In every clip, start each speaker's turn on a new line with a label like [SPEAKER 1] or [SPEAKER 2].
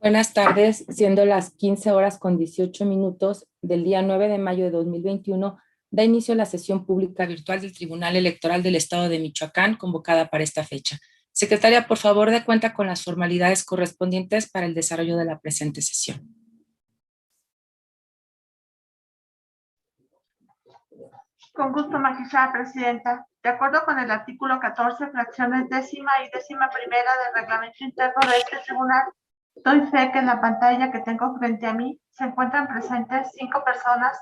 [SPEAKER 1] Buenas tardes, siendo las 15 horas con 18 minutos del día 9 de mayo de 2021, da inicio la sesión pública virtual del Tribunal Electoral del Estado de Michoacán, convocada para esta fecha. Secretaria, por favor, dé cuenta con las formalidades correspondientes para el desarrollo de la presente sesión.
[SPEAKER 2] Con gusto, magistrada presidenta. De acuerdo con el artículo 14, fracciones décima y décima primera del reglamento interno de este tribunal, doy fe que en la pantalla que tengo frente a mí se encuentran presentes 5 personas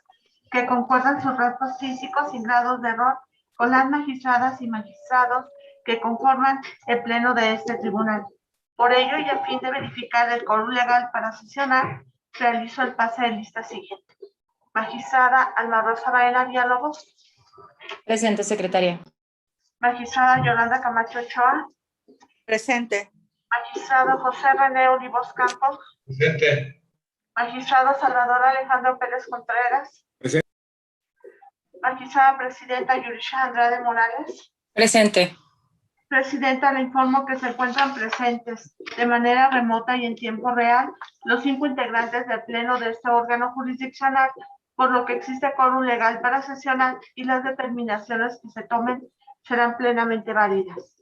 [SPEAKER 2] que concuerdan sus rasgos físicos y grados de error con las magistradas y magistrados que conforman el pleno de este tribunal. Por ello, y a fin de verificar el quórum legal para sesionar, realizo el pase de lista siguiente. Magistrada Alma Rosa Baena Villalobos.
[SPEAKER 1] Presente, secretaria.
[SPEAKER 2] Magistrada Yolanda Camacho Ochoa.
[SPEAKER 3] Presente.
[SPEAKER 2] Magistrado José René Olivos Campos.
[SPEAKER 4] Presente.
[SPEAKER 2] Magistrado Salvador Alejandro Pérez Contreras.
[SPEAKER 4] Presente.
[SPEAKER 2] Magistrada Presidenta Yurisha Andrade Morales.
[SPEAKER 1] Presente.
[SPEAKER 2] Presidenta, le informo que se encuentran presentes de manera remota y en tiempo real los 5 integrantes del pleno de este órgano jurisdiccional, por lo que existe quórum legal para sesionar y las determinaciones que se tomen serán plenamente válidas.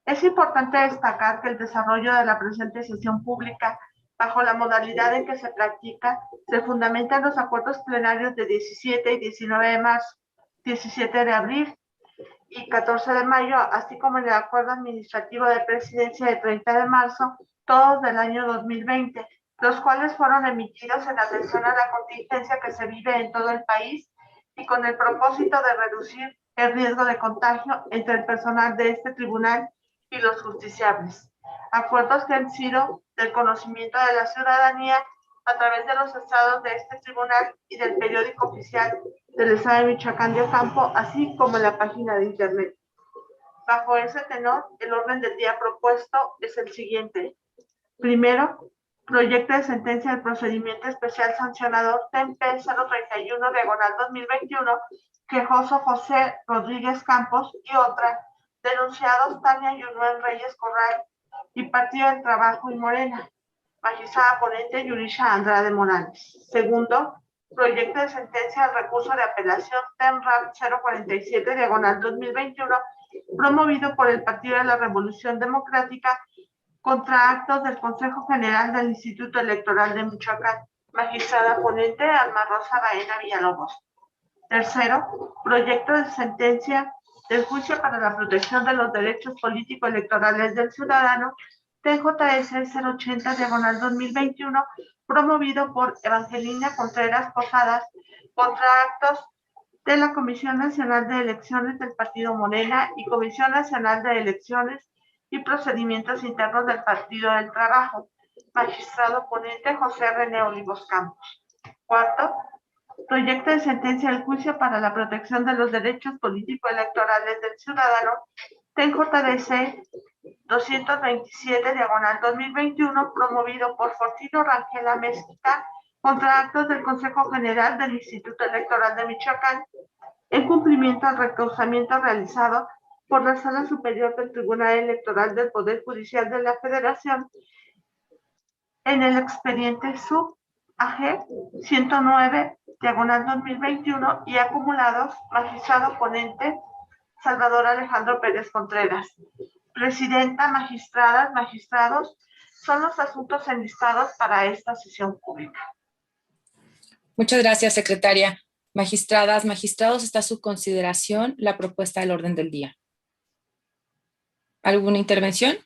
[SPEAKER 2] Es importante destacar que el desarrollo de la presente sesión pública, bajo la modalidad en que se practica, se fundamenta en los acuerdos plenarios de 17 y 19 de marzo, 17 de abril y 14 de mayo, así como en el acuerdo administrativo de presidencia de 30 de marzo, todos del año 2020, los cuales fueron emitidos en atención a la contingencia que se vive en todo el país y con el propósito de reducir el riesgo de contagio entre el personal de este tribunal y los justiciables. Acuerdos que han sido del conocimiento de la ciudadanía a través de los estados de este tribunal y del periódico oficial del estado de Michoacán de Ocampo, así como en la página de internet. Bajo ese tenor, el orden del día propuesto es el siguiente. Primero, proyecto de sentencia del procedimiento especial sancionador TEMP 031/2021, quejoso José Rodríguez Campos y otra, denunciados Tania Yunuen Reyes Corral y Partido del Trabajo y Morena. Magistrada ponente Yurisha Andrade Morales. Segundo, proyecto de sentencia al recurso de apelación TEMRAP 047/2021, promovido por el Partido de la Revolución Democrática contra actos del Consejo General del Instituto Electoral de Michoacán. Magistrada ponente Alma Rosa Baena Villalobos. Tercero, proyecto de sentencia del juicio para la protección de los derechos político-electorales del ciudadano, TJS 080/2021, promovido por Evangelina Contreras Posadas contra actos de la Comisión Nacional de Elecciones del Partido Morena y Comisión Nacional de Elecciones y Procedimientos Internos del Partido del Trabajo. Magistrado ponente José René Olivos Campos. Cuarto, proyecto de sentencia del juicio para la protección de los derechos político-electorales del ciudadano, TJDC 227/2021, promovido por Fortino Rangel Mezquita contra actos del Consejo General del Instituto Electoral de Michoacán, en cumplimiento al recusamiento realizado por la Sala Superior del Tribunal Electoral del Poder Judicial de la Federación en el expediente sub AG 109/2021 y acumulados. Magistrado ponente Salvador Alejandro Pérez Contreras. Presidenta, magistradas, magistrados, son los asuntos enlistados para esta sesión pública.
[SPEAKER 1] Muchas gracias, secretaria. Magistradas, magistrados, está a su consideración la propuesta del orden del día. ¿Alguna intervención?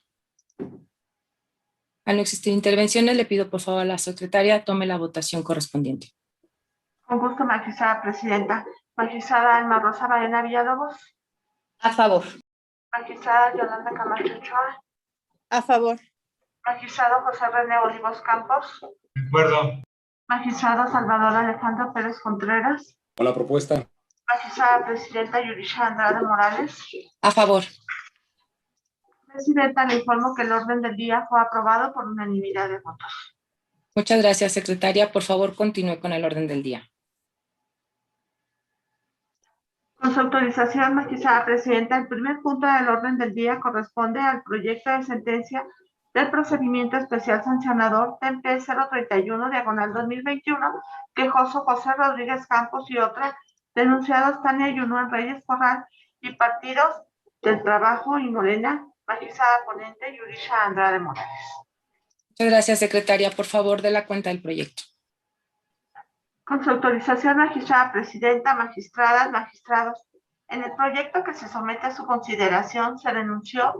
[SPEAKER 1] Al no existir intervenciones, le pido por favor a la secretaria tome la votación correspondiente.
[SPEAKER 2] Con gusto, magistrada presidenta. Magistrada Alma Rosa Baena Villalobos.
[SPEAKER 1] A favor.
[SPEAKER 2] Magistrada Yolanda Camacho Ochoa.
[SPEAKER 3] A favor.
[SPEAKER 2] Magistrado José René Olivos Campos.
[SPEAKER 4] De acuerdo.
[SPEAKER 2] Magistrado Salvador Alejandro Pérez Contreras.
[SPEAKER 4] Con la propuesta.
[SPEAKER 2] Magistrada presidenta Yurisha Andrade Morales.
[SPEAKER 1] A favor.
[SPEAKER 2] Presidenta, le informo que el orden del día fue aprobado por unanimidad de votos.
[SPEAKER 1] Muchas gracias, secretaria. Por favor, continúe con el orden del día.
[SPEAKER 2] Con su autorización, magistrada presidenta, el primer punto del orden del día corresponde al proyecto de sentencia del procedimiento especial sancionador TMP 031/2021, quejoso José Rodríguez Campos y otros, denunciados Tania Yunuen Reyes Corral y partidos del Trabajo y Morena, magistrada ponente Yurisha Andrade Morales.
[SPEAKER 1] Muchas gracias, secretaria. Por favor, de la cuenta del proyecto.
[SPEAKER 2] Con su autorización, magistrada presidenta, magistradas, magistrados, en el proyecto que se somete a su consideración se denunció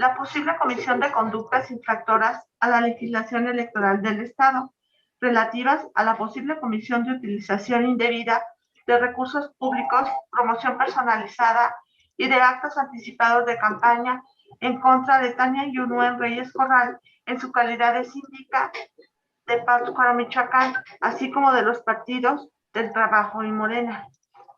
[SPEAKER 2] la posible comisión de conductas infractoras a la legislación electoral del Estado, relativas a la posible comisión de utilización indebida de recursos públicos, promoción personalizada y de actos anticipados de campaña en contra de Tania Yunuen Reyes Corral en su calidad de síndica de Pátzcuaro, Michoacán, así como de los partidos del Trabajo y Morena.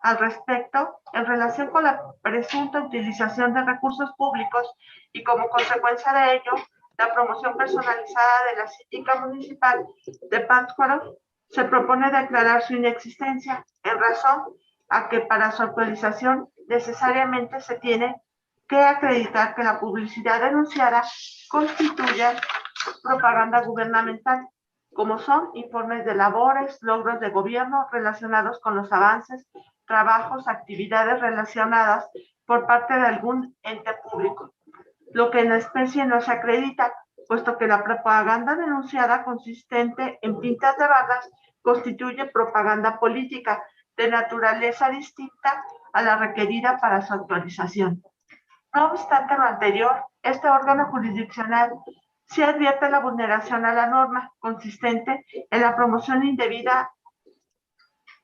[SPEAKER 2] Al respecto, en relación con la presunta utilización de recursos públicos y como consecuencia de ello, la promoción personalizada de la síndica municipal de Pátzcuaro, se propone declarar su inexistencia en razón a que para su actualización necesariamente se tiene que acreditar que la publicidad denunciada constituye propaganda gubernamental, como son informes de labores, logros de gobierno relacionados con los avances, trabajos, actividades relacionadas por parte de algún ente público, lo que en la especie no se acredita, puesto que la propaganda denunciada consistente en pintas de barras constituye propaganda política de naturaleza distinta a la requerida para su actualización. No obstante lo anterior, este órgano jurisdiccional sí advierte la vulneración a la norma consistente en la promoción indebida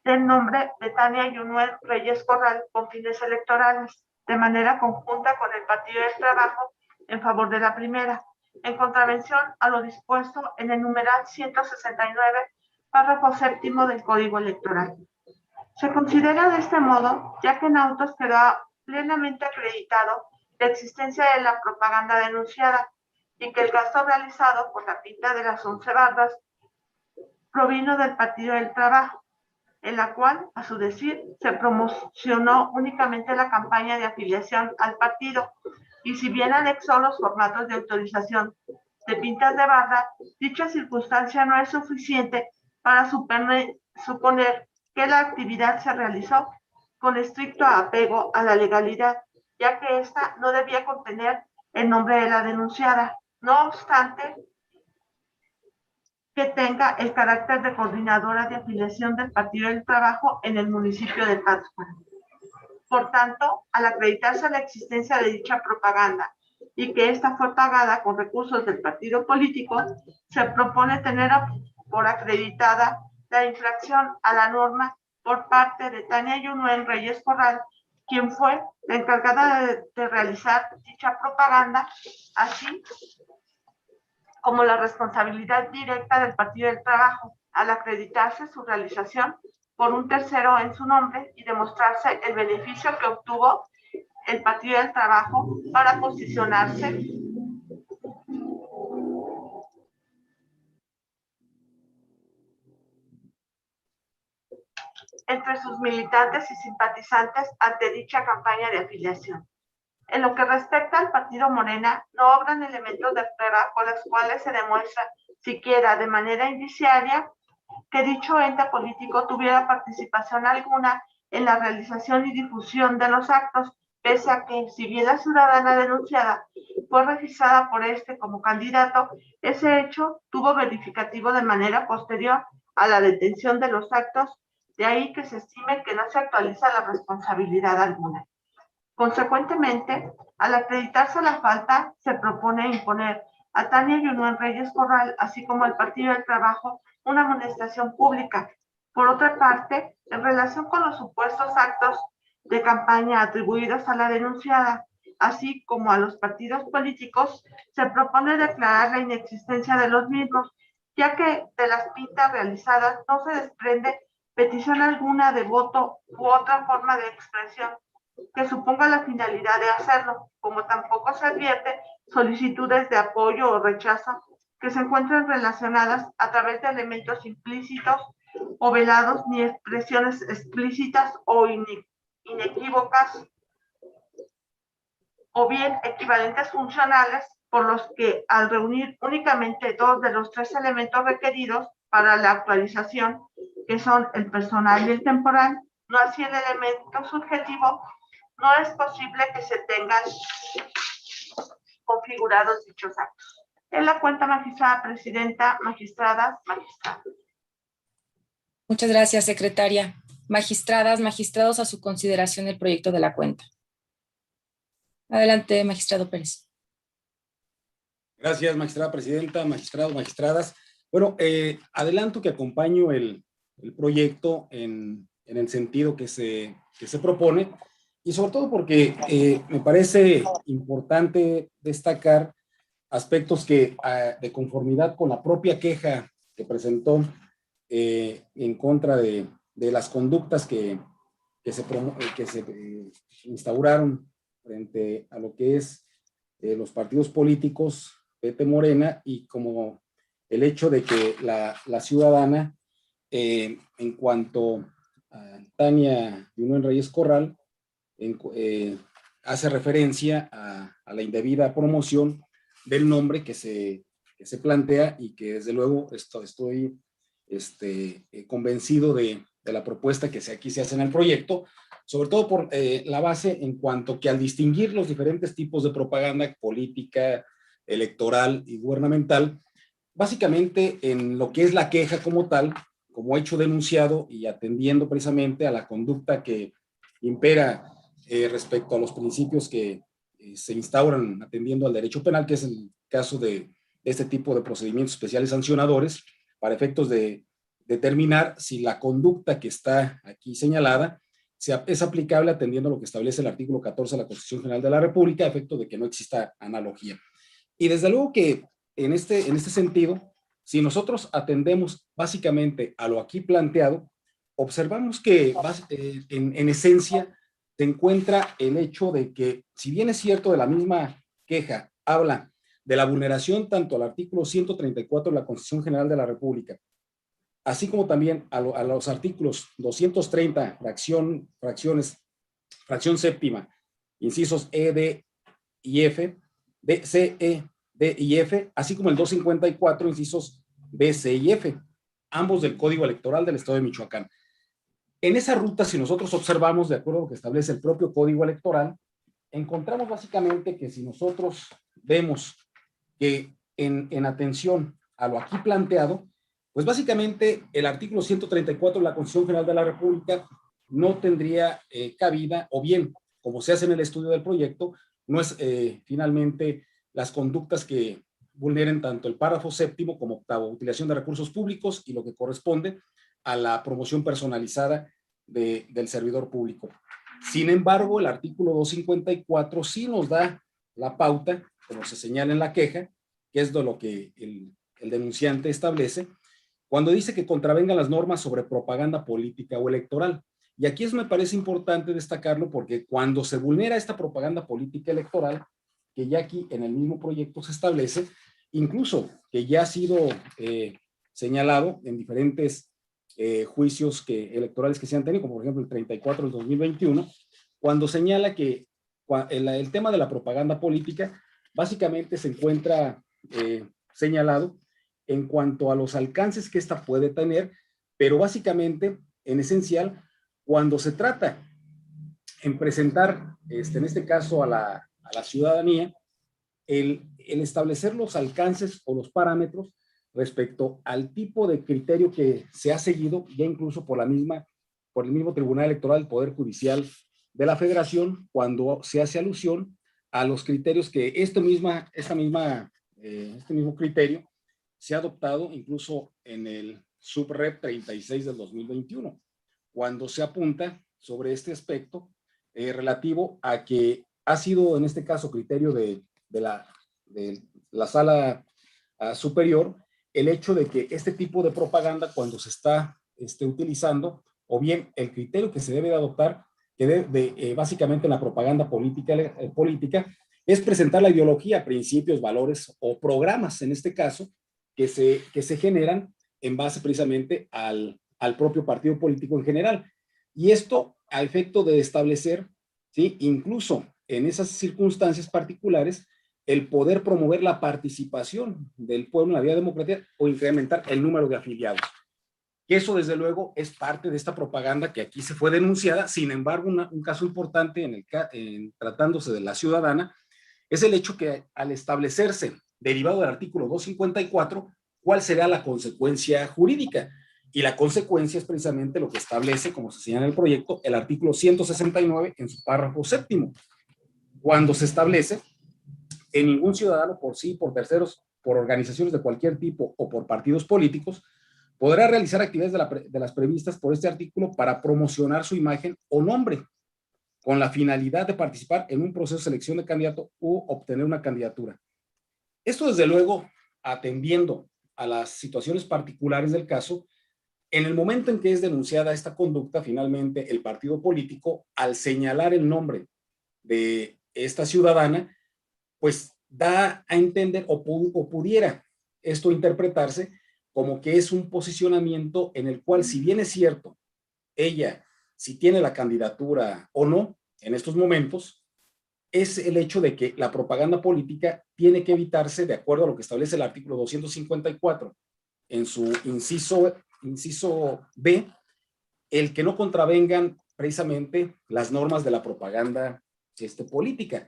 [SPEAKER 2] del nombre de Tania Yunuen Reyes Corral con fines electorales, de manera conjunta con el Partido del Trabajo en favor de la primera, en contravención a lo dispuesto en el numeral 169, párrafo séptimo del Código Electoral. Se considera de este modo, ya que en autos quedó plenamente acreditado la existencia de la propaganda denunciada y que el gasto realizado por la pinta de las 11 barras provino del Partido del Trabajo, en la cual, a su decir, se promocionó únicamente la campaña de afiliación al partido, y si bien anexó los formatos de autorización de pintas de barra, dicha circunstancia no es suficiente para suponer que la actividad se realizó con estricto apego a la legalidad, ya que ésta no debía contener el nombre de la denunciada, no obstante que tenga el carácter de coordinadora de afiliación del Partido del Trabajo en el municipio de Pátzcuaro. Por tanto, al acreditarse la existencia de dicha propaganda y que ésta fue pagada con recursos del partido político, se propone tener por acreditada la infracción a la norma por parte de Tania Yunuen Reyes Corral, quien fue la encargada de realizar dicha propaganda, así como la responsabilidad directa del Partido del Trabajo, al acreditarse su realización por un tercero en su nombre y demostrarse el beneficio que obtuvo el Partido del Trabajo para posicionarse entre sus militantes y simpatizantes ante dicha campaña de afiliación. En lo que respecta al partido Morena, no obran elementos de prueba con los cuales se demuestra, siquiera de manera indiciaria, que dicho ente político tuviera participación alguna en la realización y difusión de los actos, pese a que, si bien la ciudadana denunciada fue registrada por este como candidato, ese hecho tuvo verificativo de manera posterior a la detención de los actos, de ahí que se estime que no se actualiza la responsabilidad alguna. Consecuentemente, al acreditarse la falta, se propone imponer a Tania Yunuen Reyes Corral, así como al Partido del Trabajo, una amonestación pública. Por otra parte, en relación con los supuestos actos de campaña atribuidos a la denunciada, así como a los partidos políticos, se propone declarar la inexistencia de los mismos, ya que de las pintas realizadas no se desprende petición alguna de voto u otra forma de expresión que suponga la finalidad de hacerlo, como tampoco se advierte solicitudes de apoyo o rechazo que se encuentren relacionadas a través de elementos implícitos o velados ni expresiones explícitas o inequívocas o bien equivalentes funcionales por los que al reunir únicamente dos de los tres elementos requeridos para la actualización, que son el personal y el temporal, no así el elemento subjetivo, no es posible que se tengan configurados dichos actos. En la cuenta, magistrada presidenta, magistradas, magistrados.
[SPEAKER 1] Muchas gracias, secretaria. Magistradas, magistrados, a su consideración el proyecto de la cuenta. Adelante, magistrado Pérez.
[SPEAKER 5] Gracias, magistrada presidenta, magistrados, magistradas. Bueno, adelanto que acompaño el proyecto en el sentido que se propone, y sobre todo porque me parece importante destacar aspectos que, de conformidad con la propia queja que presentó en contra de las conductas que se instauraron frente a lo que es los partidos políticos, PT Morena, y como el hecho de que la ciudadana, en cuanto a Tania Yunuen Reyes Corral, hace referencia a la indebida promoción del nombre que se plantea, y que desde luego estoy convencido de la propuesta que aquí se hace en el proyecto, sobre todo por la base en cuanto que al distinguir los diferentes tipos de propaganda política, electoral y gubernamental, básicamente en lo que es la queja como tal, como hecho denunciado y atendiendo precisamente a la conducta que impera respecto a los principios que se instauran atendiendo al derecho penal, que es el caso de este tipo de procedimientos especiales sancionadores, para efectos de determinar si la conducta que está aquí señalada es aplicable atendiendo a lo que establece el artículo 14 de la Constitución General de la República, a efecto de que no exista analogía. Y desde luego que en este sentido, si nosotros atendemos básicamente a lo aquí planteado, observamos que en esencia se encuentra el hecho de que, si bien es cierto, de la misma queja habla de la vulneración tanto al artículo 134 de la Constitución General de la República, así como también a los artículos 230, fracción séptima, incisos E, D y F, C, E, D y F, así como el 254, incisos B, C y F, ambos del Código Electoral del Estado de Michoacán. En esa ruta, si nosotros observamos, de acuerdo a lo que establece el propio Código Electoral, encontramos básicamente que si nosotros vemos que en atención a lo aquí planteado, pues básicamente el artículo 134 de la Constitución General de la República no tendría cabida, o bien, como se hace en el estudio del proyecto, no es finalmente las conductas que vulneren tanto el párrafo séptimo como octavo, utilización de recursos públicos y lo que corresponde a la promoción personalizada del servidor público. Sin embargo, el artículo 254 sí nos da la pauta, como se señala en la queja, que es de lo que el denunciante establece, cuando dice que contravengan las normas sobre propaganda política o electoral. Y aquí me parece importante destacarlo, porque cuando se vulnera esta propaganda política electoral, que ya aquí en el mismo proyecto se establece, incluso que ya ha sido señalado en diferentes juicios electorales que se han tenido, como por ejemplo el 34 del 2021, cuando señala que el tema de la propaganda política básicamente se encuentra señalado en cuanto a los alcances que ésta puede tener, pero básicamente, en esencial, cuando se trata en presentar, en este caso a la ciudadanía, el establecer los alcances o los parámetros respecto al tipo de criterio que se ha seguido, ya incluso por el mismo Tribunal Electoral del Poder Judicial de la Federación, cuando se hace alusión a los criterios que este mismo criterio se ha adoptado incluso en el Subrep 36 del 2021, cuando se apunta sobre este aspecto relativo a que ha sido, en este caso, criterio de la sala superior, el hecho de que este tipo de propaganda, cuando se está utilizando, o bien el criterio que se debe de adoptar, que básicamente en la propaganda política, es presentar la ideología, principios, valores o programas, en este caso, que se generan en base precisamente al propio partido político en general. Y esto a efecto de establecer, ¿sí?, incluso en esas circunstancias particulares, el poder promover la participación del pueblo en la vida democrática o incrementar el número de afiliados. Que eso, desde luego, es parte de esta propaganda que aquí se fue denunciada. Sin embargo, un caso importante tratándose de la ciudadana es el hecho que al establecerse, derivado del artículo 254, ¿cuál será la consecuencia jurídica? Y la consecuencia es precisamente lo que establece, como se señala en el proyecto, el artículo 169 en su párrafo séptimo, cuando se establece que ningún ciudadano por sí, por terceros, por organizaciones de cualquier tipo o por partidos políticos podrá realizar actividades de las previstas por este artículo para promocionar su imagen o nombre con la finalidad de participar en un proceso de selección de candidato u obtener una candidatura. Esto, desde luego, atendiendo a las situaciones particulares del caso, en el momento en que es denunciada esta conducta, finalmente el partido político, al señalar el nombre de esta ciudadana, pues da a entender o pudiera esto interpretarse como que es un posicionamiento en el cual, si bien es cierto, ella, si tiene la candidatura o no, en estos momentos, es el hecho de que la propaganda política tiene que evitarse de acuerdo a lo que establece el artículo 254 en su inciso B, el que no contravengan precisamente las normas de la propaganda política.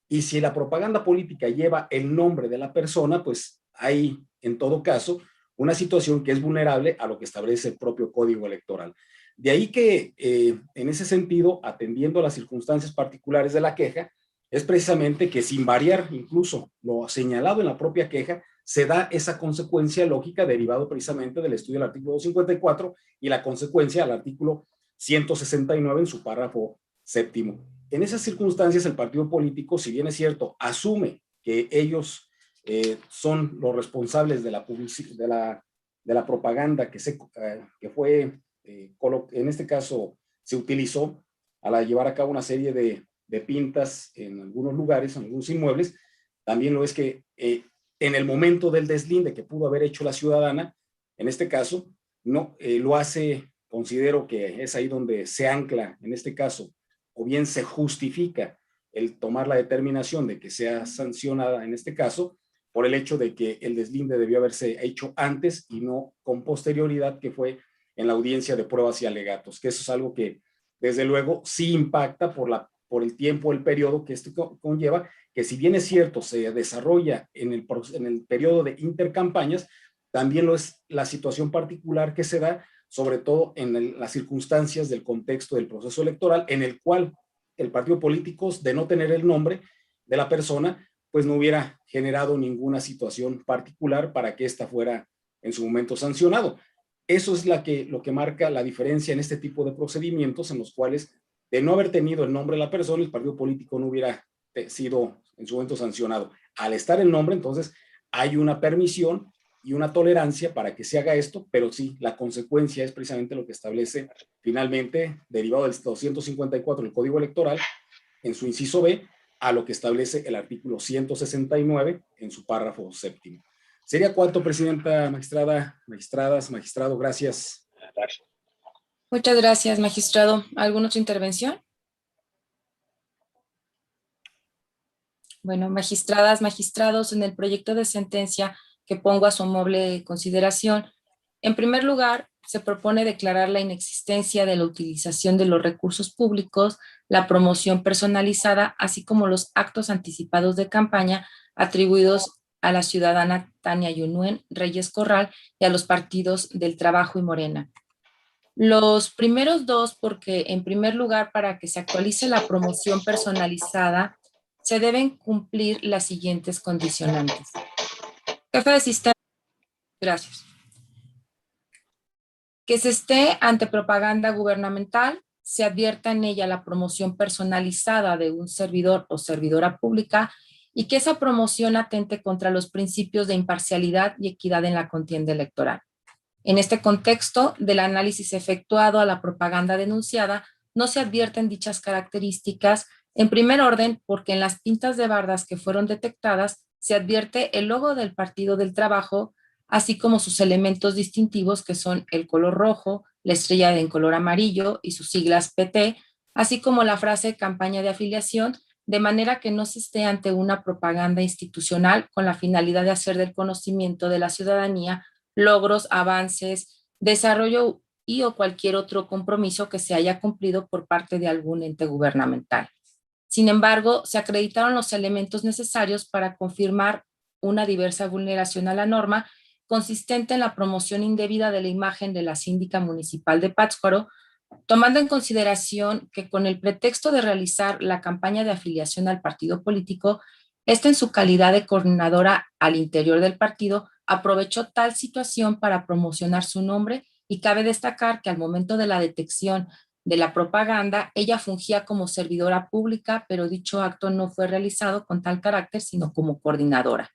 [SPEAKER 5] Y si la propaganda política lleva el nombre de la persona, pues hay, en todo caso, una situación que es vulnerable a lo que establece el propio Código Electoral. De ahí que, en ese sentido, atendiendo a las circunstancias particulares de la queja, es precisamente que sin variar incluso lo señalado en la propia queja, se da esa consecuencia lógica derivado precisamente del estudio del artículo 254 y la consecuencia al artículo 169 en su párrafo séptimo. En esas circunstancias, el partido político, si bien es cierto, asume que ellos son los responsables de la propaganda que fue, en este caso, se utilizó a llevar a cabo una serie de pintas en algunos lugares, en algunos inmuebles. También lo es que en el momento del deslinde que pudo haber hecho la ciudadana, en este caso, no lo hace, considero que es ahí donde se ancla, en este caso, o bien se justifica el tomar la determinación de que sea sancionada en este caso, por el hecho de que el deslinde debió haberse hecho antes y no con posterioridad, que fue en la audiencia de pruebas y alegatos, que eso es algo que, desde luego, sí impacta por el tiempo, el periodo que esto conlleva, que si bien es cierto, se desarrolla en el periodo de intercampañas, también lo es la situación particular que se da, sobre todo en las circunstancias del contexto del proceso electoral, en el cual el partido político, de no tener el nombre de la persona, pues no hubiera generado ninguna situación particular para que ésta fuera en su momento sancionado. Eso es lo que marca la diferencia en este tipo de procedimientos en los cuales, de no haber tenido el nombre de la persona, el partido político no hubiera sido en su momento sancionado. Al estar el nombre, entonces, hay una permisión y una tolerancia para que se haga esto, pero sí, la consecuencia es precisamente lo que establece finalmente, derivado del 254 del Código Electoral, en su inciso B, a lo que establece el artículo 169 en su párrafo séptimo. ¿Sería cuánto, presidenta, magistrado? Gracias.
[SPEAKER 1] Muchas gracias, magistrado. ¿Alguna otra intervención? Bueno, magistradas, magistrados, en el proyecto de sentencia que pongo a su amable consideración, en primer lugar, se propone declarar la inexistencia de la utilización de los recursos públicos, la promoción personalizada, así como los actos anticipados de campaña atribuidos a la ciudadana Tania Yunuen Reyes Corral y a los partidos del Trabajo y Morena. Los primeros dos, porque en primer lugar, para que se actualice la promoción personalizada, se deben cumplir las siguientes condicionantes. Jefe de sistema, gracias. Que se esté ante propaganda gubernamental, se advierta en ella la promoción personalizada de un servidor o servidora pública y que esa promoción atente contra los principios de imparcialidad y equidad en la contienda electoral. En este contexto del análisis efectuado a la propaganda denunciada, no se advierten dichas características, en primer orden porque en las pintas de bardas que fueron detectadas se advierte el logo del Partido del Trabajo, así como sus elementos distintivos que son el color rojo, la estrella en color amarillo y sus siglas PT, así como la frase campaña de afiliación de manera que no se esté ante una propaganda institucional con la finalidad de hacer del conocimiento de la ciudadanía logros, avances, desarrollo y o cualquier otro compromiso que se haya cumplido por parte de algún ente gubernamental. Sin embargo, se acreditaron los elementos necesarios para confirmar una diversa vulneración a la norma consistente en la promoción indebida de la imagen de la síndica municipal de Pátzcuaro, tomando en consideración que con el pretexto de realizar la campaña de afiliación al partido político, esta en su calidad de coordinadora al interior del partido aprovechó tal situación para promocionar su nombre y cabe destacar que al momento de la detección de la propaganda, ella fungía como servidora pública, pero dicho acto no fue realizado con tal carácter, sino como coordinadora.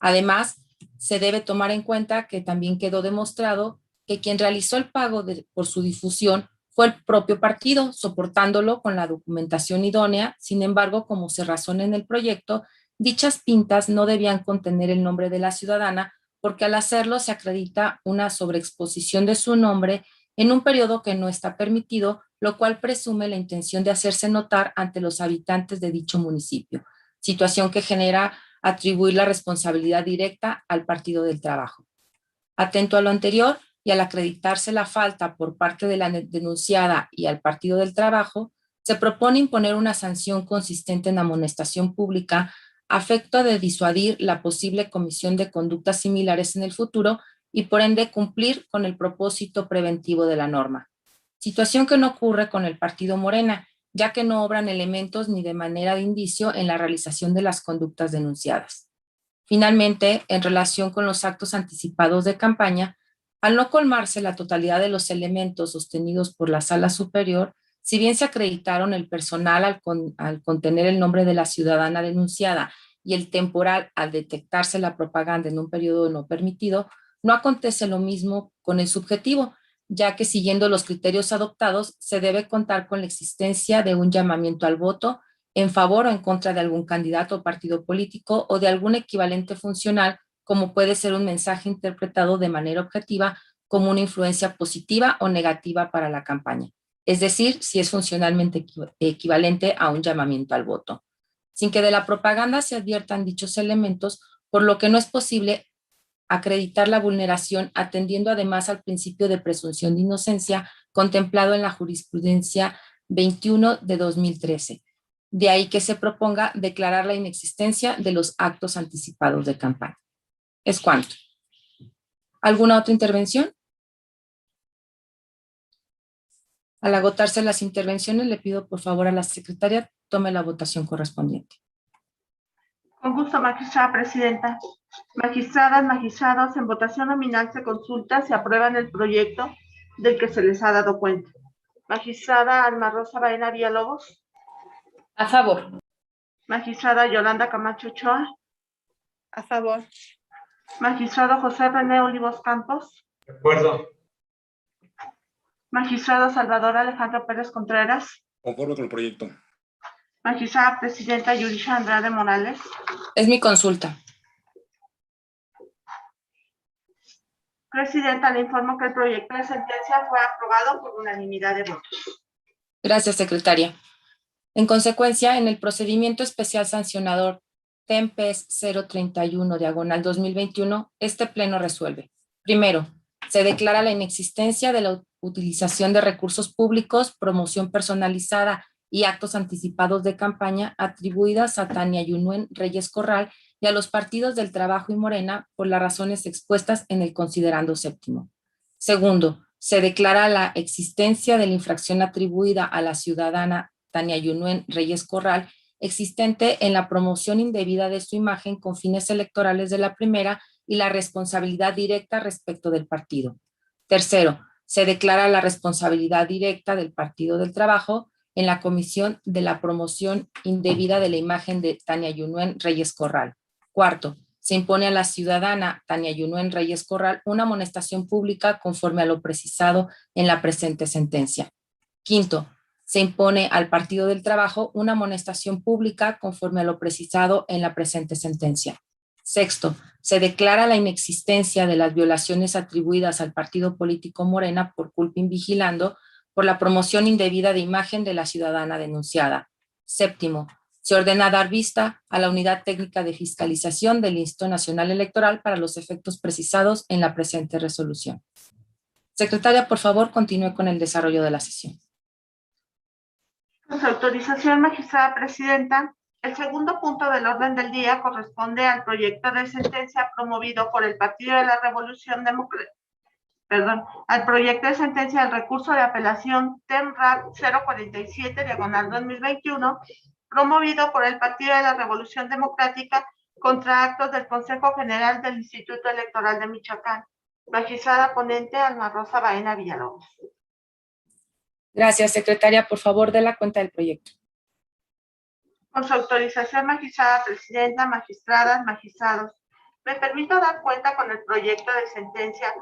[SPEAKER 1] Además, se debe tomar en cuenta que también quedó demostrado que quien realizó el pago por su difusión fue el propio partido, soportándolo con la documentación idónea. Sin embargo, como se razona en el proyecto, dichas pintas no debían contener el nombre de la ciudadana, porque al hacerlo se acredita una sobreexposición de su nombre en un periodo que no está permitido, lo cual presume la intención de hacerse notar ante los habitantes de dicho municipio, situación que genera atribuir la responsabilidad directa al Partido del Trabajo. Atento a lo anterior y al acreditarse la falta por parte de la denunciada y al Partido del Trabajo, se propone imponer una sanción consistente en amonestación pública a efecto de disuadir la posible comisión de conductas similares en el futuro y por ende cumplir con el propósito preventivo de la norma. Situación que no ocurre con el Partido Morena, ya que no obran elementos ni de manera de indicio en la realización de las conductas denunciadas. Finalmente, en relación con los actos anticipados de campaña, al no colmarse la totalidad de los elementos sostenidos por la Sala Superior, si bien se acreditaron el personal al contener el nombre de la ciudadana denunciada y el temporal al detectarse la propaganda en un periodo no permitido, no acontece lo mismo con el subjetivo, ya que siguiendo los criterios adoptados se debe contar con la existencia de un llamamiento al voto en favor o en contra de algún candidato o partido político o de algún equivalente funcional, como puede ser un mensaje interpretado de manera objetiva como una influencia positiva o negativa para la campaña, es decir, si es funcionalmente equivalente a un llamamiento al voto, sin que de la propaganda se adviertan dichos elementos, por lo que no es posible acreditar la vulneración, atendiendo además al principio de presunción de inocencia contemplado en la jurisprudencia 21 de 2013. De ahí que se proponga declarar la inexistencia de los actos anticipados de campaña. Es cuanto. ¿Alguna otra intervención? Al agotarse las intervenciones, le pido por favor a la secretaria tome la votación correspondiente.
[SPEAKER 2] Con gusto, magistrada presidenta. Magistradas, magistrados, en votación nominal se consulta si aprueban el proyecto del que se les ha dado cuenta. Magistrada Alma Rosa Baena Villalobos.
[SPEAKER 1] A favor.
[SPEAKER 2] Magistrada Yolanda Camacho Ochoa.
[SPEAKER 3] A favor.
[SPEAKER 2] Magistrado José René Olivos Campos.
[SPEAKER 4] De acuerdo.
[SPEAKER 2] Magistrado Salvador Alejandro Pérez Contreras.
[SPEAKER 5] Conforme con el proyecto.
[SPEAKER 2] Magistrada presidenta Yurisha Andrade Morales.
[SPEAKER 1] Es mi consulta.
[SPEAKER 2] Presidenta, le informo que el proyecto de sentencia fue aprobado por unanimidad de votos.
[SPEAKER 1] Gracias, secretaria. En consecuencia, en el procedimiento especial sancionador TEMPES 031/2021, este pleno resuelve. Primero, se declara la inexistencia de la utilización de recursos públicos, promoción personalizada y actos anticipados de campaña atribuidas a Tania Yunuen Reyes Corral y a los partidos del Trabajo y Morena por las razones expuestas en el considerando séptimo. Segundo, se declara la existencia de la infracción atribuida a la ciudadana Tania Yunuen Reyes Corral existente en la promoción indebida de su imagen con fines electorales de la primera y la responsabilidad directa respecto del partido. Tercero, se declara la responsabilidad directa del Partido del Trabajo en la comisión de la promoción indebida de la imagen de Tania Yunuen Reyes Corral. Cuarto, se impone a la ciudadana Tania Yunuen Reyes Corral una amonestación pública conforme a lo precisado en la presente sentencia. Quinto, se impone al Partido del Trabajo una amonestación pública conforme a lo precisado en la presente sentencia. Sexto, se declara la inexistencia de las violaciones atribuidas al partido político Morena por culpa invigilando por la promoción indebida de imagen de la ciudadana denunciada. Séptimo, Se ordena dar vista a la Unidad Técnica de Fiscalización del Instituto Nacional Electoral para los efectos precisados en la presente resolución. Secretaria, por favor, continúe con el desarrollo de la sesión.
[SPEAKER 2] Con su autorización, magistrada presidenta, el segundo punto del orden del día corresponde al proyecto de sentencia promovido por el Partido de la Revolución Democrática, al proyecto de sentencia del recurso de apelación TEMRAP 047/2021, promovido por el Partido de la Revolución Democrática contra actos del Consejo General del Instituto Electoral de Michoacán. Magistrada ponente Alma Rosa Baena Villalobos.
[SPEAKER 1] Gracias, secretaria. Por favor, dé la cuenta del proyecto.
[SPEAKER 2] Con su autorización, magistrada presidenta, magistradas, magistrados, me permito dar cuenta con el proyecto de sentencia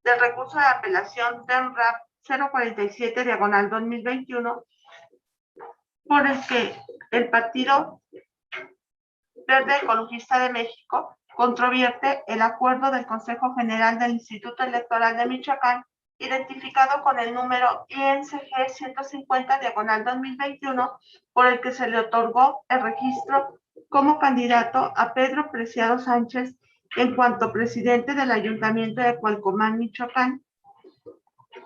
[SPEAKER 2] del recurso de apelación TEMRAP 047/2021, por el que el Partido Verde Ecologista de México controvierte el acuerdo del Consejo General del Instituto Electoral de Michoacán, identificado con el número INCG 150/2021, por el que se le otorgó el registro como candidato a Pedro Preciado Sánchez en cuanto presidente del Ayuntamiento de Cualcomán, Michoacán,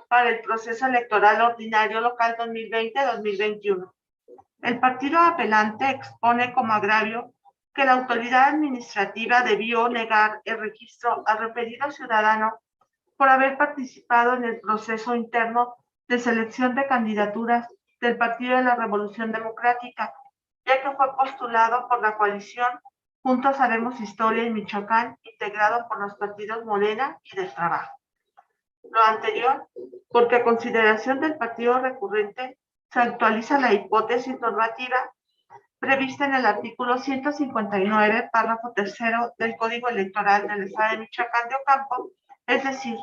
[SPEAKER 2] para el proceso electoral ordinario local 2020-2021. El partido apelante expone como agravio que la autoridad administrativa debió negar el registro al referido ciudadano por haber participado en el proceso interno de selección de candidaturas del Partido de la Revolución Democrática, ya que fue postulado por la coalición Juntos Haremos Historia en Michoacán, integrado por los partidos Morena y del Trabajo. Lo anterior, porque a consideración del partido recurrente se actualiza la hipótesis normativa prevista en el artículo 159, párrafo 3 del Código Electoral del Estado de Michoacán de Ocampo, es decir,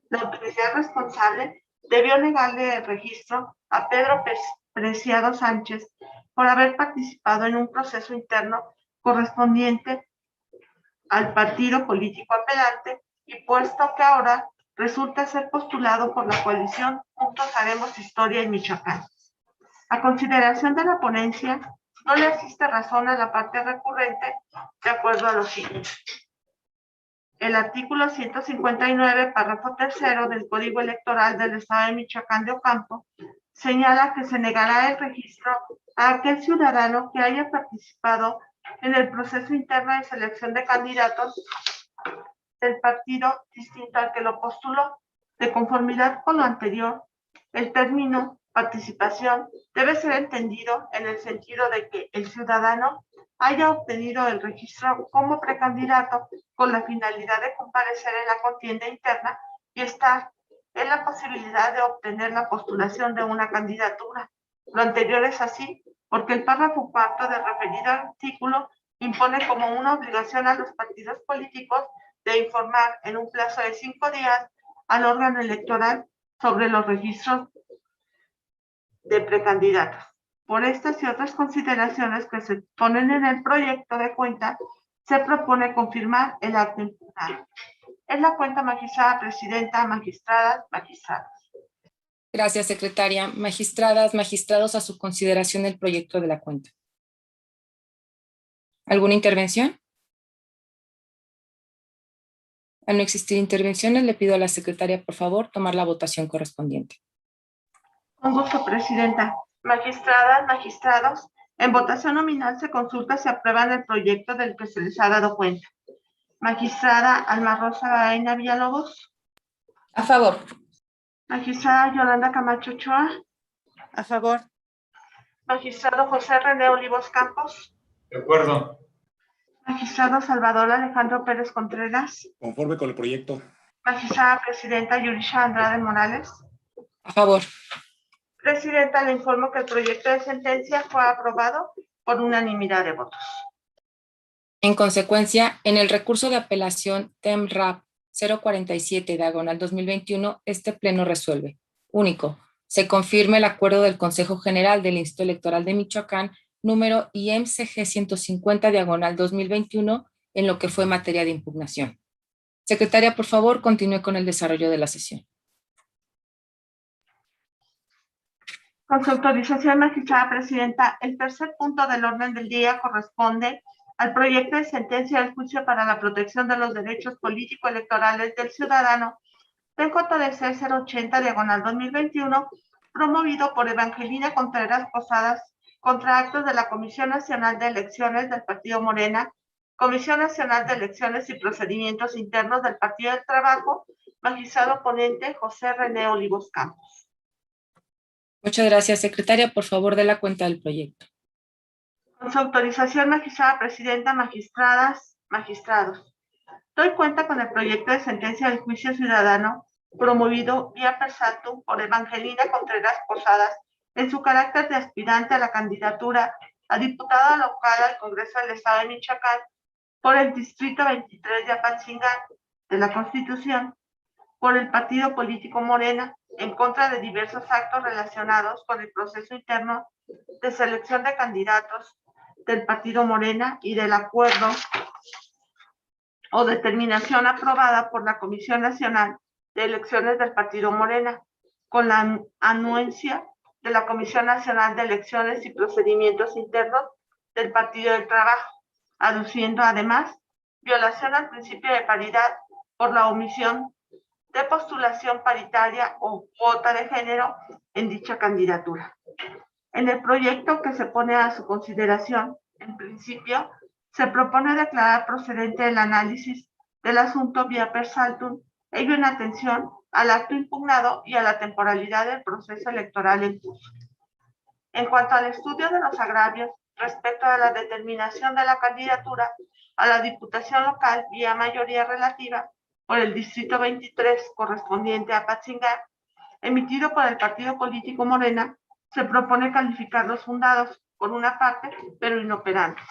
[SPEAKER 2] la autoridad responsable debió negarle el registro a Pedro Preciado Sánchez por haber participado en un proceso interno correspondiente al partido político apelante y puesto que ahora resulta ser postulado por la coalición Juntos Haremos Historia en Michoacán. A consideración de la ponencia, no le asiste razón a la parte recurrente de acuerdo a lo siguiente. El artículo 159, párrafo 3 del Código Electoral del Estado de Michoacán de Ocampo señala que se negará el registro a aquel ciudadano que haya participado en el proceso interno de selección de candidatos del partido distinto al que lo postuló. De conformidad con lo anterior, el término participación debe ser entendido en el sentido de que el ciudadano haya obtenido el registro como precandidato con la finalidad de comparecer en la contienda interna y estar en la posibilidad de obtener la postulación de una candidatura. Lo anterior es así porque el párrafo 4 del referido artículo impone como una obligación a los partidos políticos de informar en un plazo de 5 días al órgano electoral sobre los registros de precandidatos. Por estas y otras consideraciones que se ponen en el proyecto de cuenta, se propone confirmar el acto impugnado. Es la cuenta, magistrada presidenta, magistradas, magistrados.
[SPEAKER 1] Gracias, secretaria. Magistradas, magistrados, a su consideración el proyecto de la cuenta. ¿Alguna intervención? Al no existir intervenciones, le pido a la secretaria, por favor, tomar la votación correspondiente.
[SPEAKER 2] Con gusto, presidenta. Magistradas, magistrados, en votación nominal se consulta si aprueban el proyecto del que se les ha dado cuenta. Magistrada Alma Rosa Baena Villalobos.
[SPEAKER 1] A favor.
[SPEAKER 2] Magistrada Yolanda Camacho Ochoa.
[SPEAKER 3] A favor.
[SPEAKER 2] Magistrado José René Olivos Campos.
[SPEAKER 4] De acuerdo.
[SPEAKER 2] Magistrado Salvador Alejandro Pérez Contreras.
[SPEAKER 5] Conforme con el proyecto.
[SPEAKER 2] Magistrada presidenta Yurisha Andrade Morales.
[SPEAKER 1] A favor.
[SPEAKER 2] Presidenta, le informo que el proyecto de sentencia fue aprobado por unanimidad de votos.
[SPEAKER 1] En consecuencia, en el recurso de apelación TEMRAP 047/2021, este pleno resuelve. Único, se confirma el acuerdo del Consejo General del Instituto Electoral de Michoacán, número IMCG 150/2021, en lo que fue materia de impugnación. Secretaria, por favor, continúe con el desarrollo de la sesión.
[SPEAKER 2] Con su autorización, magistrada presidenta, el tercer punto del orden del día corresponde al proyecto de sentencia del juicio para la protección de los derechos político-electorales del ciudadano del JDC 080 diagonal 2021, promovido por Evangelina Contreras Posadas contra actos de la Comisión Nacional de Elecciones del Partido Morena, Comisión Nacional de Elecciones y Procedimientos Internos del Partido del Trabajo, magistrado ponente José René Olivos Campos.
[SPEAKER 1] Muchas gracias, secretaria. Por favor, dé la cuenta del proyecto.
[SPEAKER 2] Con su autorización, magistrada presidenta, magistradas, magistrados. Doy cuenta con el proyecto de sentencia del juicio ciudadano promovido vía per saltum por Evangelina Contreras Posadas en su carácter de aspirante a la candidatura a diputada local al Congreso del Estado de Michoacán por el Distrito 23 de Apatzingán de la Constitución, por el partido político Morena, en contra de diversos actos relacionados con el proceso interno de selección de candidatos del partido Morena y del acuerdo o determinación aprobada por la Comisión Nacional de Elecciones del Partido Morena, con la anuencia de la Comisión Nacional de Elecciones y Procedimientos Internos del Partido del Trabajo, aduciendo además violación al principio de paridad por la omisión de postulación paritaria o cuota de género en dicha candidatura. En el proyecto que se pone a su consideración, en principio, se propone declarar procedente el análisis del asunto vía per saltum, ello en atención al acto impugnado y a la temporalidad del proceso electoral en curso. En cuanto al estudio de los agravios respecto a la determinación de la candidatura a la diputación local vía mayoría relativa por el Distrito 23 correspondiente a Apatzingán, emitido por el partido político Morena, se propone calificar los fundados, por una parte, pero inoperantes.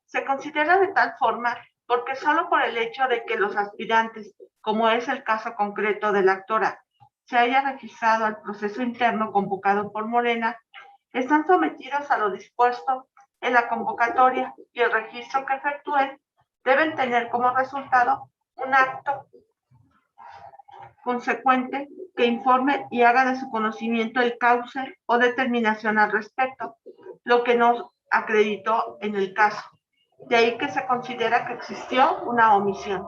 [SPEAKER 2] Se considera de tal forma porque solo por el hecho de que los aspirantes, como es el caso concreto de la actora, se haya registrado al proceso interno convocado por Morena, están sometidos a lo dispuesto en la convocatoria y el registro que efectúen deben tener como resultado un acto consecuente que informe y haga de su conocimiento el cauce o determinación al respecto, lo que no acreditó en el caso. De ahí que se considera que existió una omisión.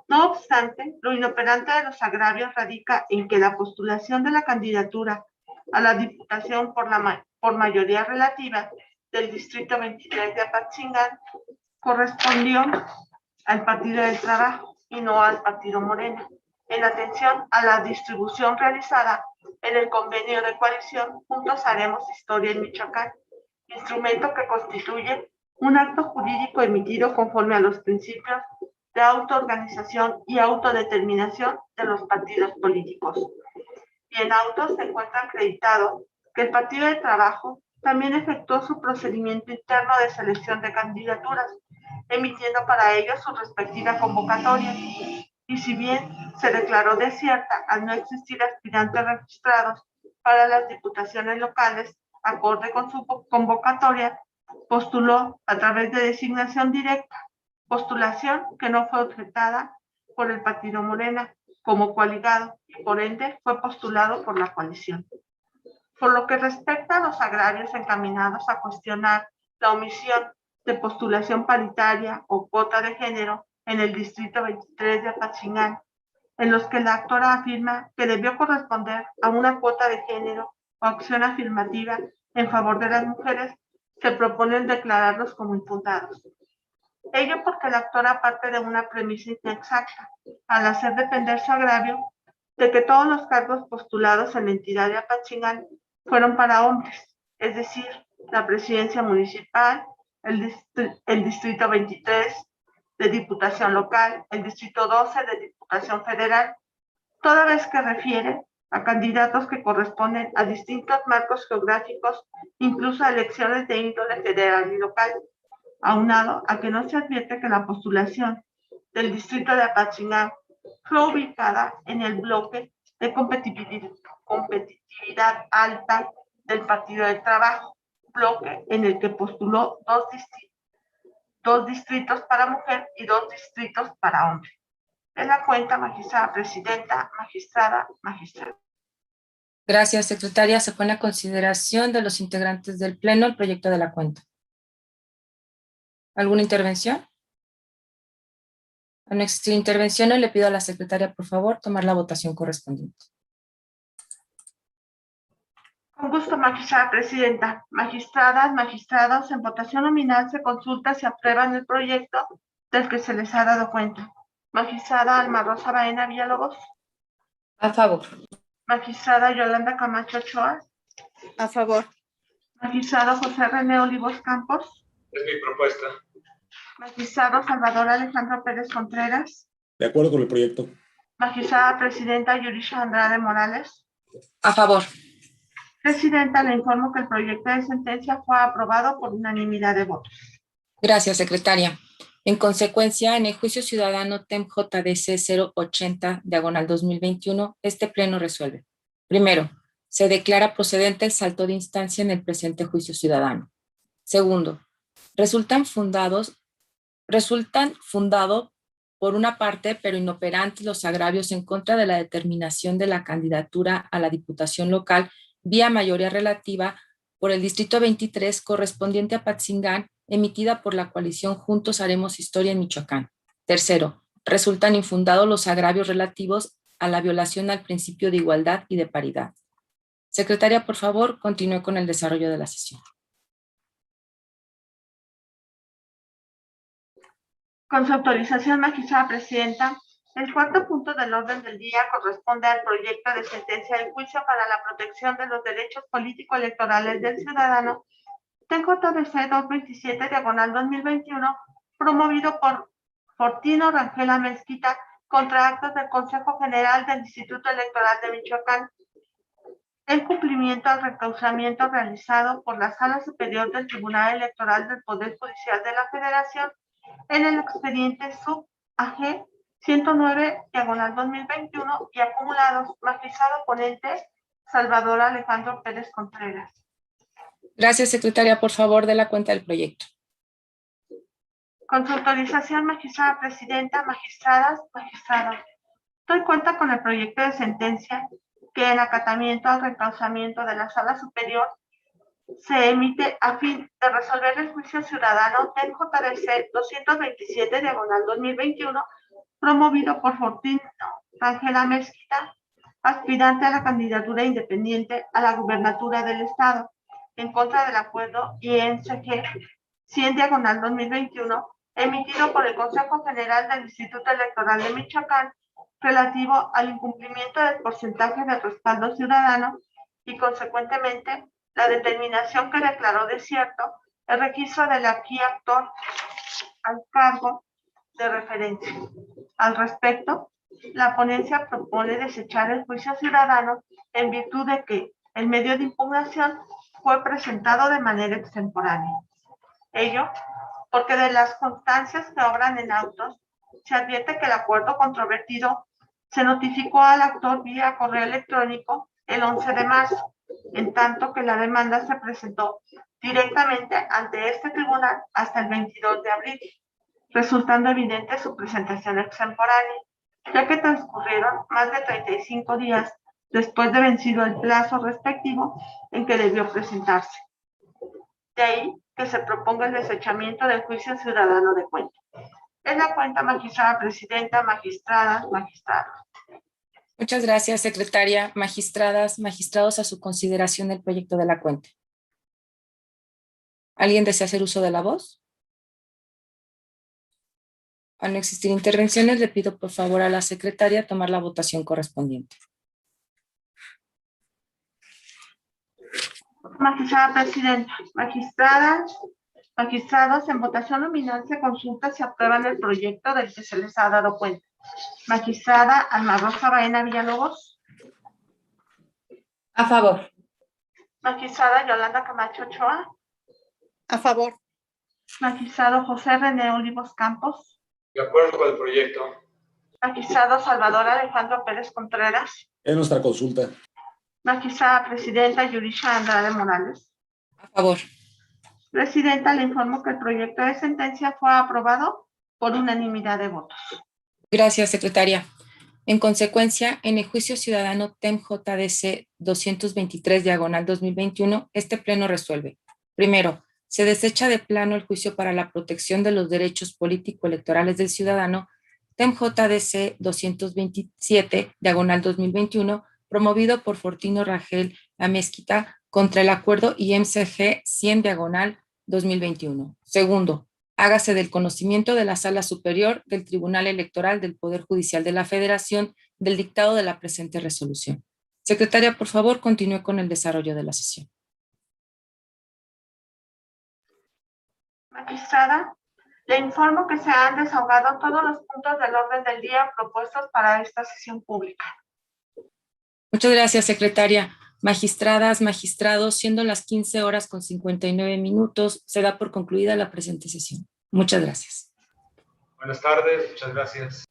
[SPEAKER 2] No obstante, lo inoperante de los agravios radica en que la postulación de la candidatura a la diputación por mayoría relativa del Distrito 23 de Apatzingán correspondió al Partido del Trabajo y no al Partido Morena, en atención a la distribución realizada en el convenio de coalición Juntos Haremos Historia en Michoacán, instrumento que constituye un acto jurídico emitido conforme a los principios de autoorganización y autodeterminación de los partidos políticos. Y en autos se encuentra acreditado que el Partido de Trabajo también efectuó su procedimiento interno de selección de candidaturas, emitiendo para ello su respectiva convocatoria. Y si bien se declaró desierta al no existir aspirantes registrados para las diputaciones locales, acorde con su convocatoria, postuló a través de designación directa, postulación que no fue objetada por el Partido Morena como coaligado y por ende fue postulado por la coalición. Por lo que respecta a los agravios encaminados a cuestionar la omisión de postulación paritaria o cuota de género en el Distrito 23 de Apatzingán, en los que la actora afirma que debió corresponder a una cuota de género o acción afirmativa en favor de las mujeres, se proponen declararlos como infundados. Ello porque la actora parte de una premisa inexacta, al hacer depender su agravio de que todos los cargos postulados en la entidad de Apatzingán fueron para hombres, es decir, la presidencia municipal, el Distrito 23 de Diputación Local, el Distrito 12 de Diputación Federal, toda vez que refiere a candidatos que corresponden a distintos marcos geográficos, incluso a elecciones de índole federal y local, aunado a que no se advierte que la postulación del Distrito de Apatzingán fue ubicada en el bloque de competitividad alta del Partido del Trabajo, bloque en el que postuló dos distritos para mujer y 2 distritos para hombre. En la cuenta, magistrada presidenta, magistrada, magistrado.
[SPEAKER 1] Gracias, secretaria. Se pone a consideración de los integrantes del Pleno el proyecto de la cuenta. ¿Alguna intervención? Al no existir intervenciones, le pido a la secretaria, por favor, tomar la votación correspondiente.
[SPEAKER 2] Con gusto, magistrada presidenta. Magistradas, magistrados, en votación nominal se consulta si aprueban el proyecto del que se les ha dado cuenta. Magistrada Alma Rosa Baena Villalobos.
[SPEAKER 1] A favor.
[SPEAKER 2] Magistrada Yolanda Camacho Ochoa.
[SPEAKER 3] A favor.
[SPEAKER 2] Magistrado José René Olivos Campos.
[SPEAKER 4] Es mi propuesta.
[SPEAKER 2] Magistrado Salvador Alejandro Pérez Contreras.
[SPEAKER 5] De acuerdo con el proyecto.
[SPEAKER 2] Magistrada presidenta Yurisha Andrade Morales.
[SPEAKER 1] A favor.
[SPEAKER 2] Presidenta, le informo que el proyecto de sentencia fue aprobado por unanimidad de votos.
[SPEAKER 1] Gracias, secretaria. En consecuencia, en el juicio ciudadano TEM JDC 080/2021, este pleno resuelve. Primero, se declara procedente el salto de instancia en el presente juicio ciudadano. Segundo, resultan fundados por una parte, pero inoperantes los agravios en contra de la determinación de la candidatura a la diputación local vía mayoría relativa por el Distrito 23 correspondiente a Patzingán, emitida por la coalición Juntos Haremos Historia en Michoacán. Tercero, resultan infundados los agravios relativos a la violación al principio de igualdad y de paridad. Secretaria, por favor, continúe con el desarrollo de la sesión.
[SPEAKER 2] Con su autorización, magistrada presidenta, el cuarto punto del orden del día corresponde al proyecto de sentencia del juicio para la protección de los derechos político-electorales del ciudadano TJDC 227/2021, promovido por Fortino Rangela Mezquita contra actos del Consejo General del Instituto Electoral de Michoacán, en cumplimiento al recauamiento realizado por la Sala Superior del Tribunal Electoral del Poder Judicial de la Federación en el expediente sub-AG 109/2021 y acumulados. Magistrado ponente Salvador Alejandro Pérez Contreras.
[SPEAKER 1] Gracias, secretaria. Por favor, de la cuenta del proyecto.
[SPEAKER 2] Con su autorización, magistrada presidenta, magistradas, magistrados, doy cuenta con el proyecto de sentencia que en acatamiento al recauamiento de la Sala Superior se emite a fin de resolver el juicio ciudadano del JDC 227/2021, promovido por Fortino Rangela Mezquita, aspirante a la candidatura independiente a la gubernatura del Estado, en contra del acuerdo INCG 100/2021, emitido por el Consejo General del Instituto Electoral de Michoacán, relativo al incumplimiento del porcentaje de respaldo ciudadano y, consecuentemente, la determinación que declaró desierto el registro del aquí actor al cargo de referencia. Al respecto, la ponencia propone desechar el juicio ciudadano en virtud de que el medio de impugnación fue presentado de manera extemporánea. Ello porque de las constancias que obran en autos se advierte que el acuerdo controvertido se notificó al actor vía correo electrónico el 11 de marzo, en tanto que la demanda se presentó directamente ante este tribunal hasta el 22 de abril, resultando evidente su presentación extemporánea, ya que transcurrieron más de 35 días después de vencido el plazo respectivo en que debió presentarse. De ahí que se proponga el desechamiento del juicio ciudadano de cuenta. Es la cuenta, magistrada presidenta, magistradas, magistrados.
[SPEAKER 1] Muchas gracias, secretaria. Magistradas, magistrados, a su consideración el proyecto de la cuenta. ¿Alguien desea hacer uso de la voz? Al no existir intervenciones, le pido por favor a la secretaria tomar la votación correspondiente.
[SPEAKER 2] Magistrada presidenta, magistradas, magistrados, en votación nominal se consulta si aprueban el proyecto del que se les ha dado cuenta. Magistrada Alma Rosa Baena Villalobos.
[SPEAKER 1] A favor.
[SPEAKER 2] Magistrada Yolanda Camacho Ochoa.
[SPEAKER 3] A favor.
[SPEAKER 2] Magistrado José René Olivos Campos.
[SPEAKER 4] De acuerdo con el proyecto.
[SPEAKER 2] Magistrado Salvador Alejandro Pérez Contreras.
[SPEAKER 5] Es nuestra consulta.
[SPEAKER 2] Magistrada presidenta Yurisha Andrade Morales.
[SPEAKER 1] A favor.
[SPEAKER 2] Presidenta, le informo que el proyecto de sentencia fue aprobado por unanimidad de votos.
[SPEAKER 1] Gracias, secretaria. En consecuencia, en el juicio ciudadano TEM-JDC 223/2021, este pleno resuelve. Primero, se desecha de plano el juicio para la protección de los derechos político-electorales del ciudadano TEM-JDC 227/2021, promovido por Fortino Rangel Amezquita contra el acuerdo IMCG 100/2021. Segundo, hágase del conocimiento de la Sala Superior del Tribunal Electoral del Poder Judicial de la Federación del dictado de la presente resolución. Secretaria, por favor, continúe con el desarrollo de la sesión.
[SPEAKER 2] Magistrada, le informo que se han desahogado todos los puntos del orden del día propuestos para esta sesión pública.
[SPEAKER 1] Muchas gracias, secretaria. Magistradas, magistrados, siendo las 15:59, se da por concluida la presente sesión. Muchas gracias.
[SPEAKER 4] Buenas tardes, muchas gracias.